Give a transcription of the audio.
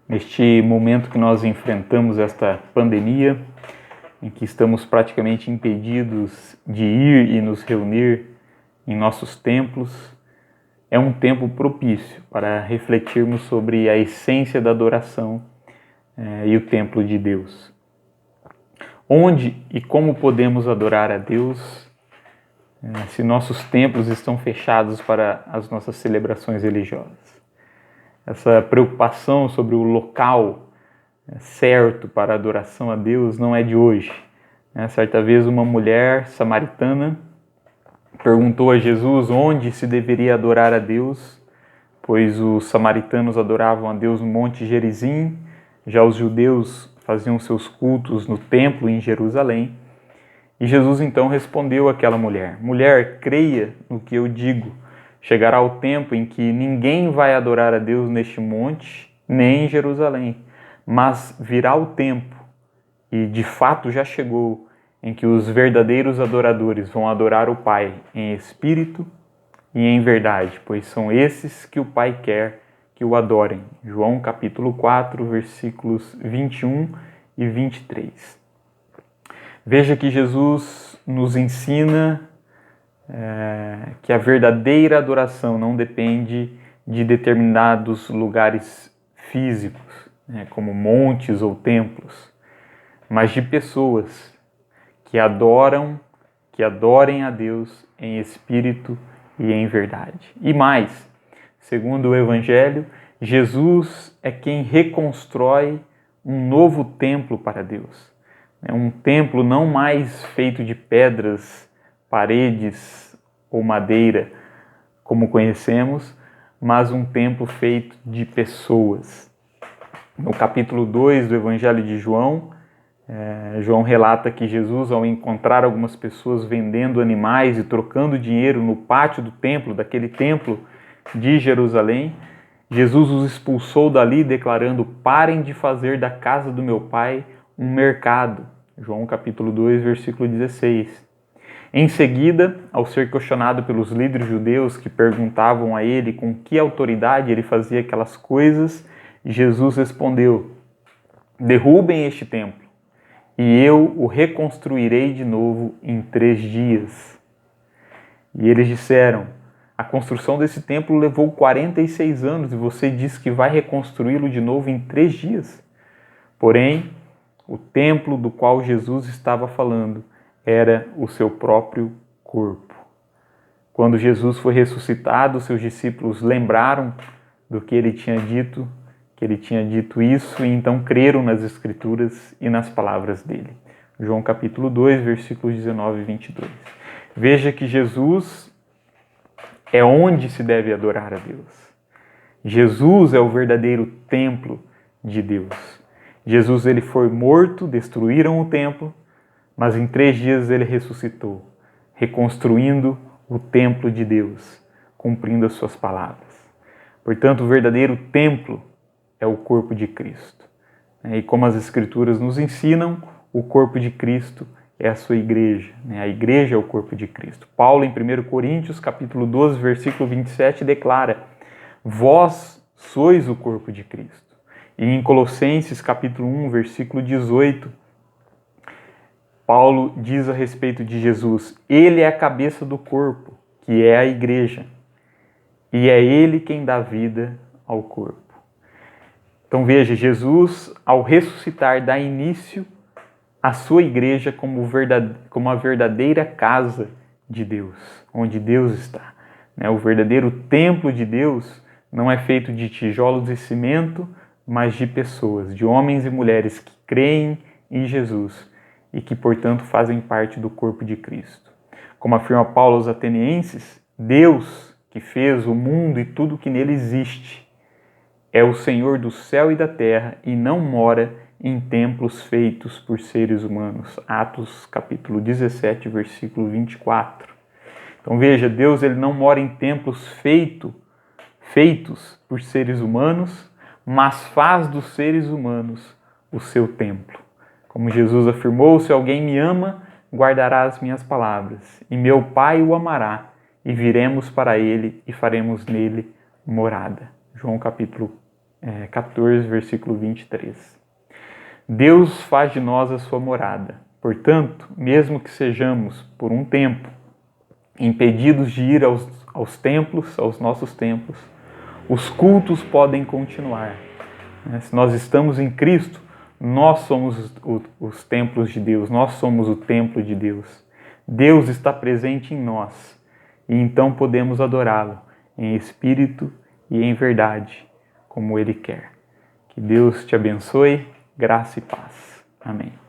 Neste momento que nós enfrentamos esta pandemia, em que estamos praticamente impedidos de ir e nos reunir em nossos templos, é um tempo propício para refletirmos sobre a essência da adoração e o templo de Deus. Onde e como podemos adorar a Deus se nossos templos estão fechados para as nossas celebrações religiosas? Essa preocupação sobre o local certo para a adoração a Deus não é de hoje. Certa vez uma mulher samaritana perguntou a Jesus onde se deveria adorar a Deus, pois os samaritanos adoravam a Deus no Monte Gerizim, já os judeus faziam seus cultos no templo em Jerusalém. E Jesus então respondeu àquela mulher: mulher, creia no que eu digo. Chegará o tempo em que ninguém vai adorar a Deus neste monte, nem em Jerusalém. Mas virá o tempo, e de fato já chegou, em que os verdadeiros adoradores vão adorar o Pai em espírito e em verdade, pois são esses que o Pai quer que o adorem. João capítulo 4, versículos 21 e 23. Veja que Jesus nos ensina que a verdadeira adoração não depende de determinados lugares físicos, como montes ou templos, mas de pessoas que adorem a Deus em espírito e em verdade. E mais, segundo o Evangelho, Jesus é quem reconstrói um novo templo para Deus. Um templo não mais feito de pedras, paredes ou madeira, como conhecemos, mas um templo feito de pessoas. No capítulo 2 do Evangelho de João, João relata que Jesus, ao encontrar algumas pessoas vendendo animais e trocando dinheiro no pátio do templo, daquele templo de Jerusalém, Jesus os expulsou dali, declarando: parem de fazer da casa do meu pai um mercado. João capítulo 2, versículo 16. Em seguida, ao ser questionado pelos líderes judeus que perguntavam a ele com que autoridade ele fazia aquelas coisas, Jesus respondeu: derrubem este templo e eu o reconstruirei de novo em 3 dias. E eles disseram: a construção desse templo levou 46 anos e você diz que vai reconstruí-lo de novo em 3 dias? Porém, o templo do qual Jesus estava falando era o seu próprio corpo. Quando Jesus foi ressuscitado, seus discípulos lembraram do que ele tinha dito, isso, e então creram nas Escrituras e nas palavras dele. João capítulo 2, versículos 19 e 22. Veja que Jesus é onde se deve adorar a Deus. Jesus é o verdadeiro templo de Deus. Jesus ele foi morto, destruíram o templo, mas em 3 dias ele ressuscitou, reconstruindo o templo de Deus, cumprindo as suas palavras. Portanto, o verdadeiro templo é o corpo de Cristo. E como as Escrituras nos ensinam, o corpo de Cristo é a sua igreja. A igreja é o corpo de Cristo. Paulo, em 1 Coríntios, capítulo 12, versículo 27, declara: vós sois o corpo de Cristo. E em Colossenses, capítulo 1, versículo 18, Paulo diz a respeito de Jesus: ele é a cabeça do corpo, que é a igreja, e é ele quem dá vida ao corpo. Então veja, Jesus, ao ressuscitar, dá início à sua igreja como a verdadeira casa de Deus, onde Deus está. O verdadeiro templo de Deus não é feito de tijolos e cimento, mas de pessoas, de homens e mulheres que creem em Jesus e que, portanto, fazem parte do corpo de Cristo. Como afirma Paulo aos Atenienses, Deus, que fez o mundo e tudo que nele existe, é o Senhor do céu e da terra e não mora em templos feitos por seres humanos. Atos capítulo 17, versículo 24. Então veja, Deus ele não mora em templos feitos por seres humanos, mas faz dos seres humanos o seu templo. Como Jesus afirmou: se alguém me ama, guardará as minhas palavras, e meu Pai o amará, e viremos para ele e faremos nele morada. João capítulo 14, versículo 23. Deus faz de nós a sua morada. Portanto, mesmo que sejamos, por um tempo, impedidos de ir aos templos, aos nossos templos, os cultos podem continuar. Se nós estamos em Cristo, nós somos os templos de Deus, nós somos o templo de Deus. Deus está presente em nós e então podemos adorá-lo em espírito e em verdade, como Ele quer. Que Deus te abençoe, graça e paz. Amém.